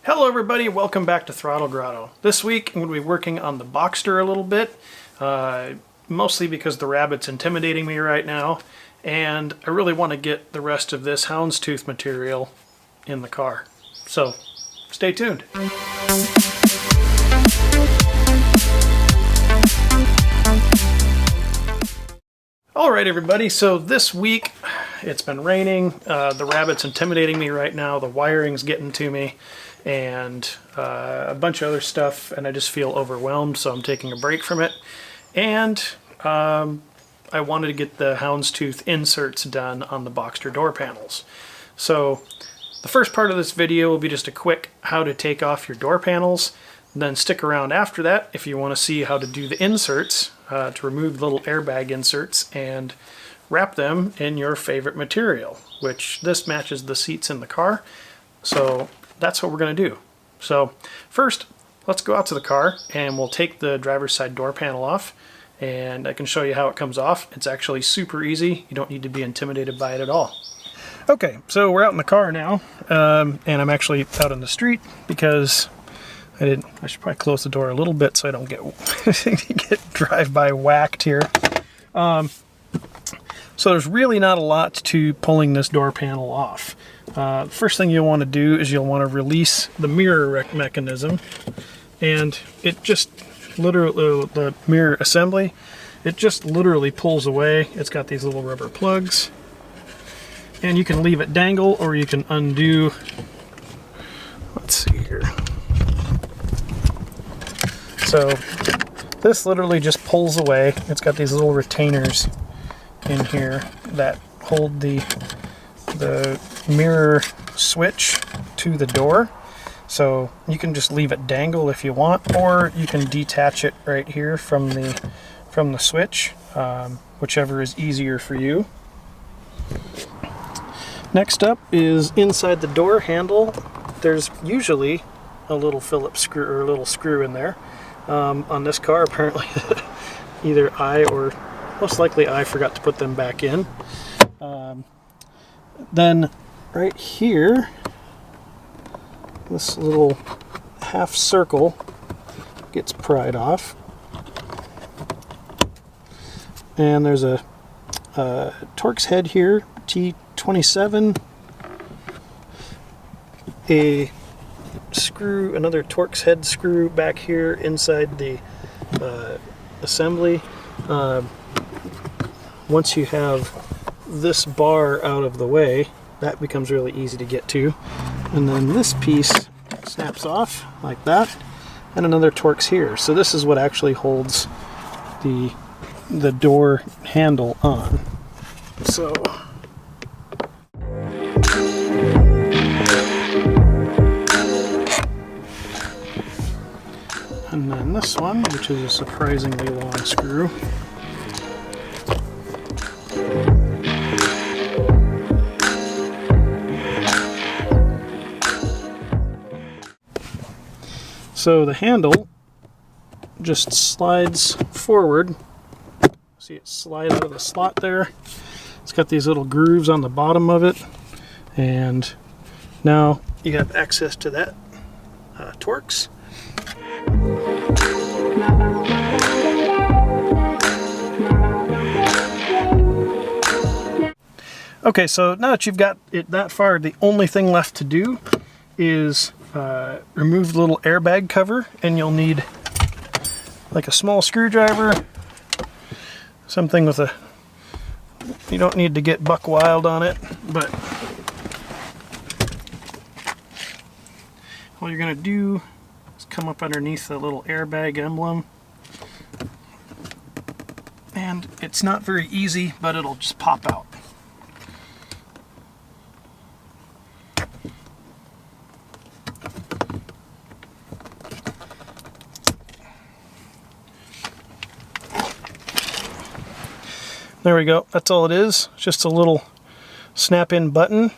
Hello everybody, welcome back to Throttle Grotto. This week I'm going to be working on the Boxster a little bit, mostly because the rabbit's intimidating me right now, and I really want to get the rest of this houndstooth material in the car. So, stay tuned. Alright everybody, so this week it's been raining, the rabbit's intimidating me right now, the wiring's getting to me, and a bunch of other stuff, and I just feel overwhelmed, so I'm taking a break from it. And I wanted to get the houndstooth inserts done on the Boxster door panels. So the first part of this video will be just a quick how to take off your door panels. Then stick around after that if you want to see how to do the inserts, to remove the little airbag inserts and wrap them in your favorite material, which this matches the seats in the car. So that's what we're going to do. So first, let's go out to the car and we'll take the driver's side door panel off, and I can show you how it comes off. It's actually super easy. You don't need to be intimidated by it at all. Okay, so we're out in the car now, and I'm actually out on the street because I should probably close the door a little bit so I don't get drive-by whacked here. So there's really not a lot to pulling this door panel off. The first thing you'll want to do is you'll want to release the mirror mechanism, and it just literally, the mirror assembly, it just literally pulls away. It's got these little rubber plugs, and you can leave it dangle or you can undo. Let's see here. So this literally just pulls away. It's got these little retainers in here that hold the mirror switch to the door. So you can just leave it dangle if you want, or you can detach it right here from the switch, whichever is easier for you. Next up is inside the door handle. There's usually a little Phillips screw or a little screw in there. On this car, apparently either I or most likely I forgot to put them back in. Then right here, this little half circle gets pried off, and there's a Torx head here, T27, a screw, another Torx head screw back here inside the assembly. Once you have this bar out of the way, that becomes really easy to get to. And then this piece snaps off like that, and another Torx here. So this is what actually holds the door handle on. So and then this one, which is a surprisingly long screw. So the handle just slides forward. See it slide out of the slot there. It's got these little grooves on the bottom of it, and now you have access to that Torx. Okay, so now that you've got it that far, the only thing left to do is remove the little airbag cover, and you'll need like a small screwdriver, something with a, you don't need to get buck wild on it, but all you're going to do is come up underneath the little airbag emblem, and it's not very easy, but it'll just pop out. There we go, that's all it is, just a little snap-in button.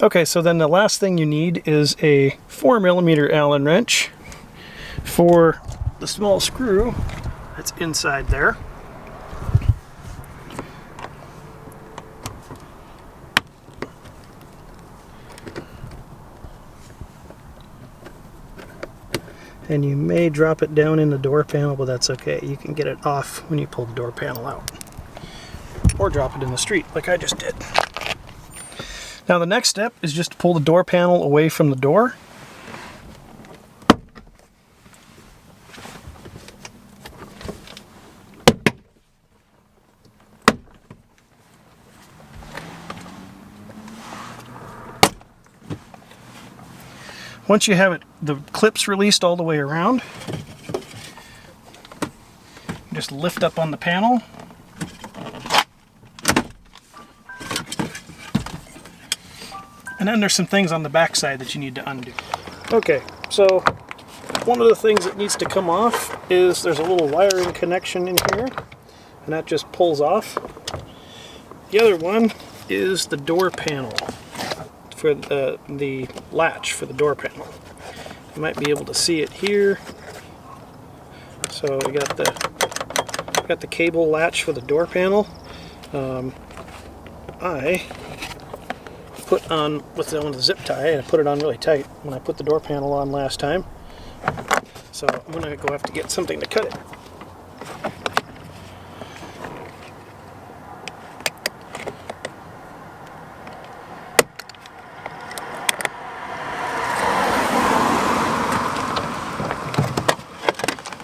Okay, so then the last thing you need is a 4mm Allen wrench for the small screw that's inside there. and you may drop it down in the door panel, but that's okay. You can get it off when you pull the door panel out. Or drop it in the street like I just did. Now the next step is just to pull the door panel away from the door. Once you have the clips released all the way around, just lift up on the panel. And then there's some things on the back side that you need to undo. Okay, so one of the things that needs to come off is there's a little wiring connection in here, and that just pulls off. The other one is the door panel for the latch for the door panel. You might be able to see it here. So we got the cable latch for the door panel. I put on with the zip tie, and I put it on really tight when I put the door panel on last time. So I'm gonna go have to get something to cut it.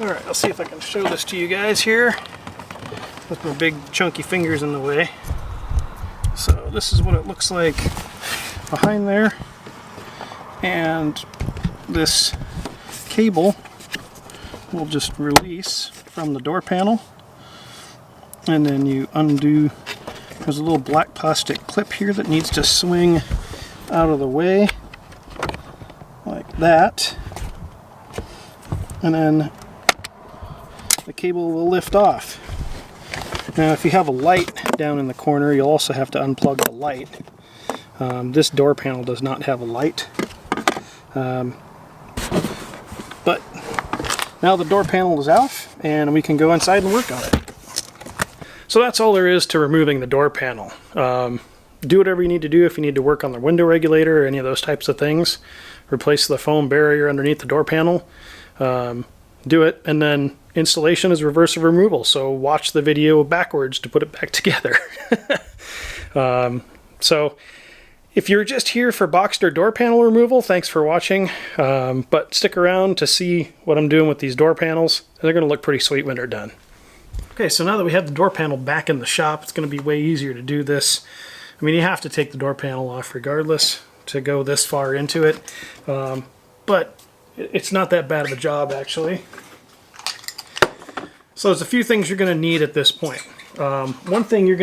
Alright, I'll see if I can show this to you guys here with my big chunky fingers in the way. So this is what it looks like behind there, and this cable will just release from the door panel, and then you undo. There's a little black plastic clip here that needs to swing out of the way like that, and then the cable will lift off. Now if you have a light down in the corner, you'll also have to unplug the light. This door panel does not have a light. But now the door panel is off, and we can go inside and work on it. So that's all there is to removing the door panel. Do whatever you need to do if you need to work on the window regulator or any of those types of things. Replace the foam barrier underneath the door panel. Do it, and then installation is reversive removal, so watch the video backwards to put it back together. So if you're just here for Boxster door panel removal, thanks for watching, but stick around to see what I'm doing with these door panels. They're going to look pretty sweet when they're done. Okay, so now that we have the door panel back in the shop, it's going to be way easier to do this. I mean, you have to take the door panel off regardless to go this far into it, but it's not that bad of a job actually. So there's a few things you're going to need at this point. One thing you'll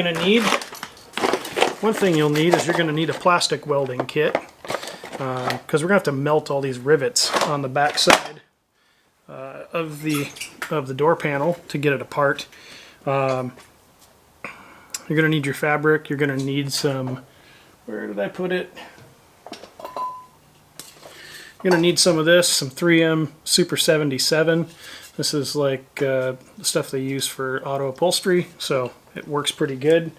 need is you're going to need a plastic welding kit, because we're going to have to melt all these rivets on the back side of the door panel to get it apart. You're going to need your fabric. You're going to need some, where did I put it? You're going to need some of this, some 3M Super 77. This is like the stuff they use for auto upholstery, so it works pretty good.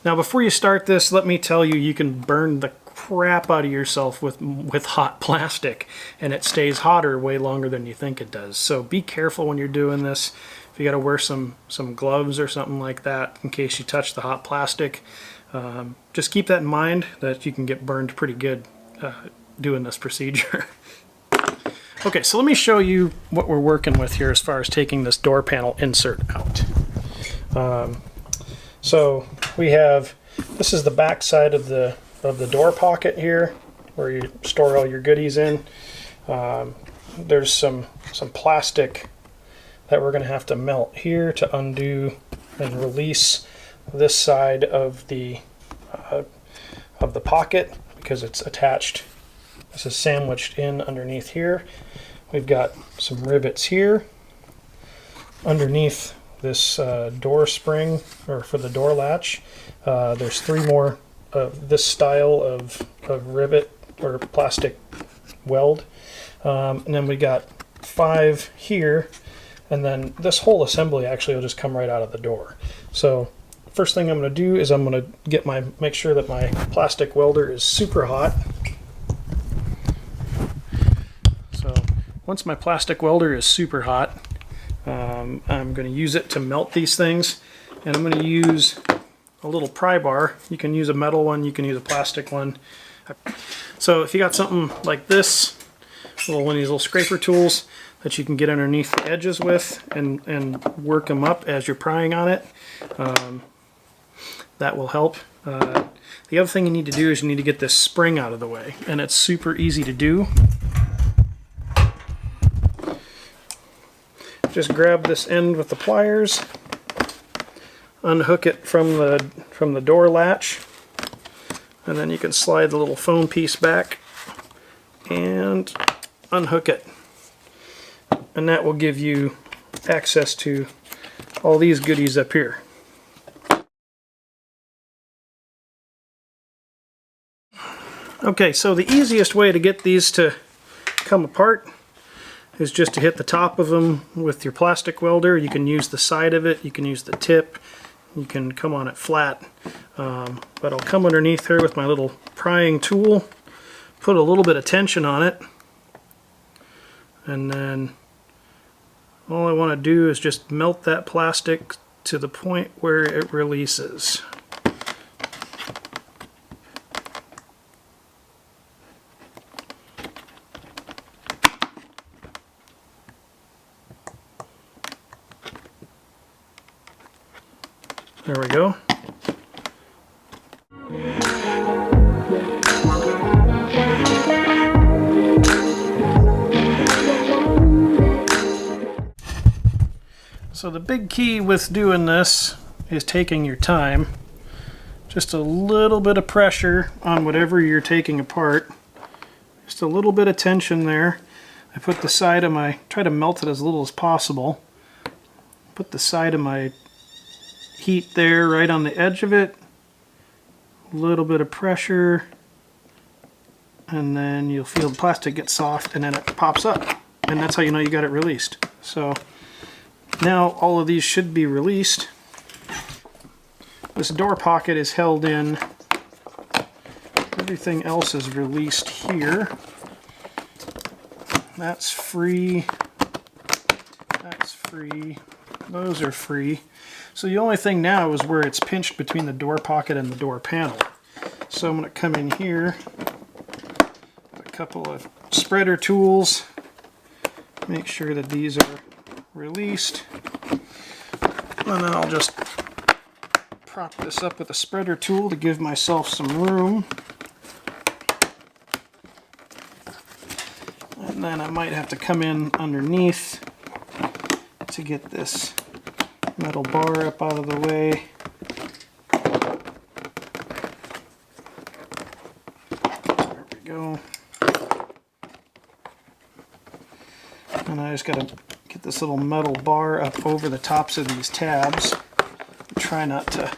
Now before you start this, let me tell you, you can burn the crap out of yourself with hot plastic, and it stays hotter way longer than you think it does. So be careful when you're doing this. If you got to wear some gloves or something like that in case you touch the hot plastic, just keep that in mind, that you can get burned pretty good doing this procedure. Okay, so let me show you what we're working with here as far as taking this door panel insert out. So we have, this is the back side of the door pocket here, where you store all your goodies in. There's some plastic that we're going to have to melt here to undo and release this side of the pocket, because it's attached. This is sandwiched in underneath here. We've got some rivets here underneath this door spring, or for the door latch. There's 3 more of this style of rivet or plastic weld, and then we got 5 here, and then this whole assembly actually will just come right out of the door. So first thing I'm going to do is I'm going to make sure that my plastic welder is super hot. Once my plastic welder is super hot, I'm going to use it to melt these things, and I'm going to use a little pry bar. You can use a metal one, you can use a plastic one. So if you got something like this, one of these little scraper tools that you can get underneath the edges with and work them up as you're prying on it, that will help. The other thing you need to do is you need to get this spring out of the way, and it's super easy to do. Just grab this end with the pliers, unhook it from the door latch, and then you can slide the little foam piece back and unhook it. And that will give you access to all these goodies up here. Okay, so the easiest way to get these to come apart is just to hit the top of them with your plastic welder. You can use the side of it, you can use the tip, you can come on it flat. But I'll come underneath here with my little prying tool, put a little bit of tension on it, and then all I want to do is just melt that plastic to the point where it releases. There we go. So the big key with doing this is taking your time. Just a little bit of pressure on whatever you're taking apart. Just a little bit of tension there. I put the side of my, try to melt it as little as possible. Put the side of my heat there right on the edge of it. A little bit of pressure. And then you'll feel the plastic get soft and then it pops up. And that's how you know you got it released. So now all of these should be released. This door pocket is held in. Everything else is released here. That's free. That's free. Those are free. So the only thing now is where it's pinched between the door pocket and the door panel. So I'm going to come in here, a couple of spreader tools, make sure that these are released, and then I'll just prop this up with a spreader tool to give myself some room. And then I might have to come in underneath to get this metal bar up out of the way. There we go. And I just got to get this little metal bar up over the tops of these tabs. Try not to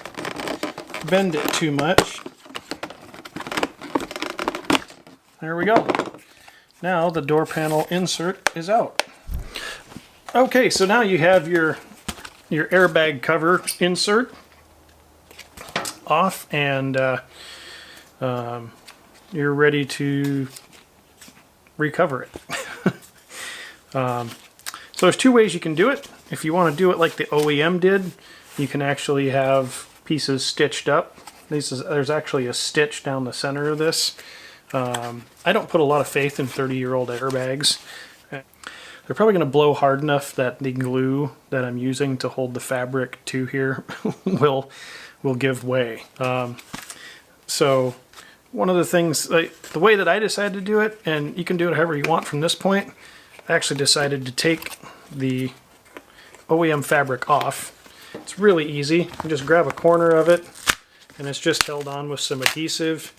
bend it too much. There we go. Now the door panel insert is out. Okay, so now you have your airbag cover insert off, and you're ready to recover it. So there's two ways you can do it. If you want to do it like the OEM did, you can actually have pieces stitched up. There's actually a stitch down the center of this. I don't put a lot of faith in 30-year-old airbags. They're probably going to blow hard enough that the glue that I'm using to hold the fabric to here will give way. So one of the things, the way that I decided to do it, and you can do it however you want from this point, I actually decided to take the OEM fabric off. It's really easy. You just grab a corner of it, and it's just held on with some adhesive.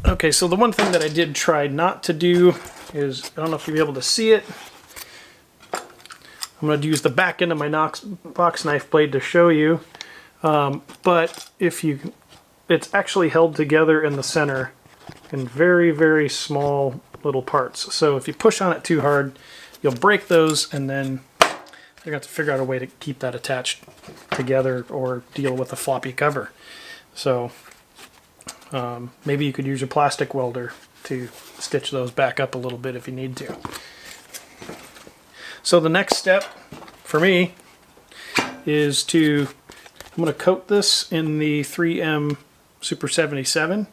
Okay, so the one thing that I did try not to do is, I don't know if you'll be able to see it. I'm going to use the back end of my box knife blade to show you. But it's actually held together in the center in very, very small little parts. So if you push on it too hard, you'll break those, and then They're going to have to figure out a way to keep that attached together or deal with a floppy cover. So maybe you could use a plastic welder to stitch those back up a little bit if you need to. So the next step for me is I'm going to coat this in the 3M Super 77.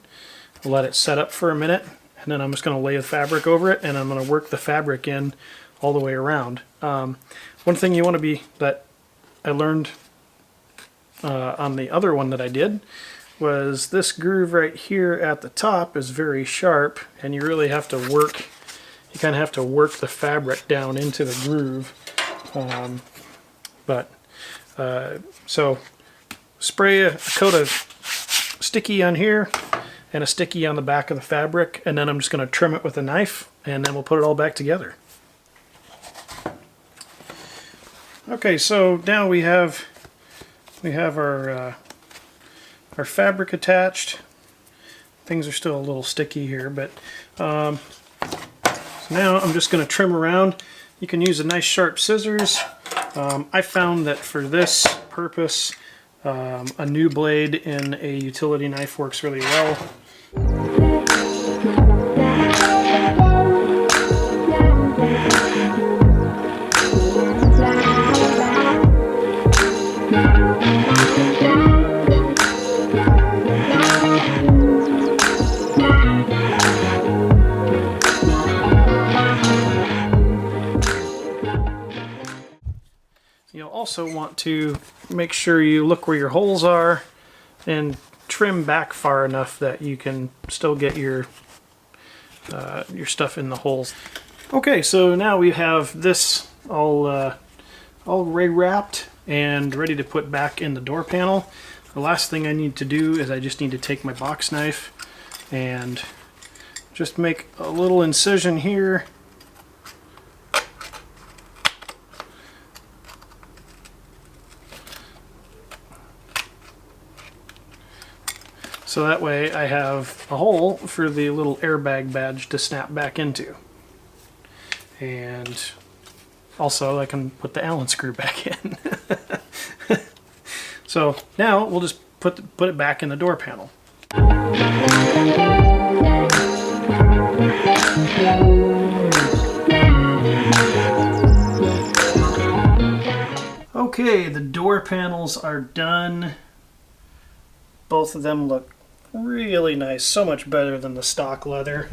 I'll let it set up for a minute, and then I'm just going to lay the fabric over it, and I'm going to work the fabric in all the way around. One thing that I learned on the other one that I did was this groove right here at the top is very sharp, and you really have to work, you kind of have to work the fabric down into the groove. So spray a coat of sticky on here and a sticky on the back of the fabric, and then I'm just going to trim it with a knife, and then we'll put it all back together. Okay, so now we have our fabric attached. Things are still a little sticky here, but so now I'm just going to trim around. You can use a nice sharp scissors. I found that for this purpose, a new blade in a utility knife works really well. You'll also want to make sure you look where your holes are and trim back far enough that you can still get your stuff in the holes. Okay, so now we have this all wrapped and ready to put back in the door panel. The last thing I need to do is I just need to take my box knife and just make a little incision here. So that way I have a hole for the little airbag badge to snap back into. And also I can put the Allen screw back in. So now we'll just put it back in the door panel. Okay, the door panels are done. Both of them look really nice, so much better than the stock leather.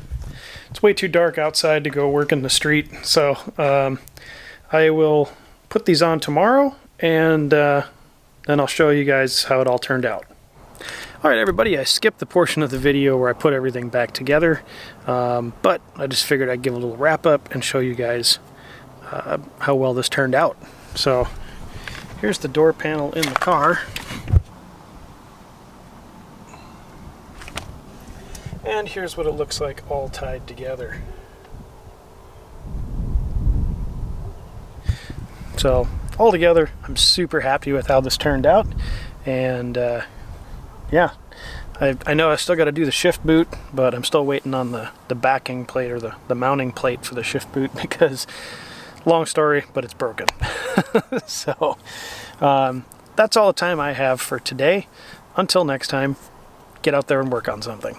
It's way too dark outside to go work in the street, so I will put these on tomorrow, and then I'll show you guys how it all turned out. Alright everybody, I skipped the portion of the video where I put everything back together, but I just figured I'd give a little wrap up and show you guys how well this turned out. So here's the door panel in the car. And here's what it looks like all tied together. So altogether, I'm super happy with how this turned out. And yeah, I know I still got to do the shift boot, but I'm still waiting on the backing plate or the mounting plate for the shift boot because, long story, but it's broken. So that's all the time I have for today. Until next time, get out there and work on something.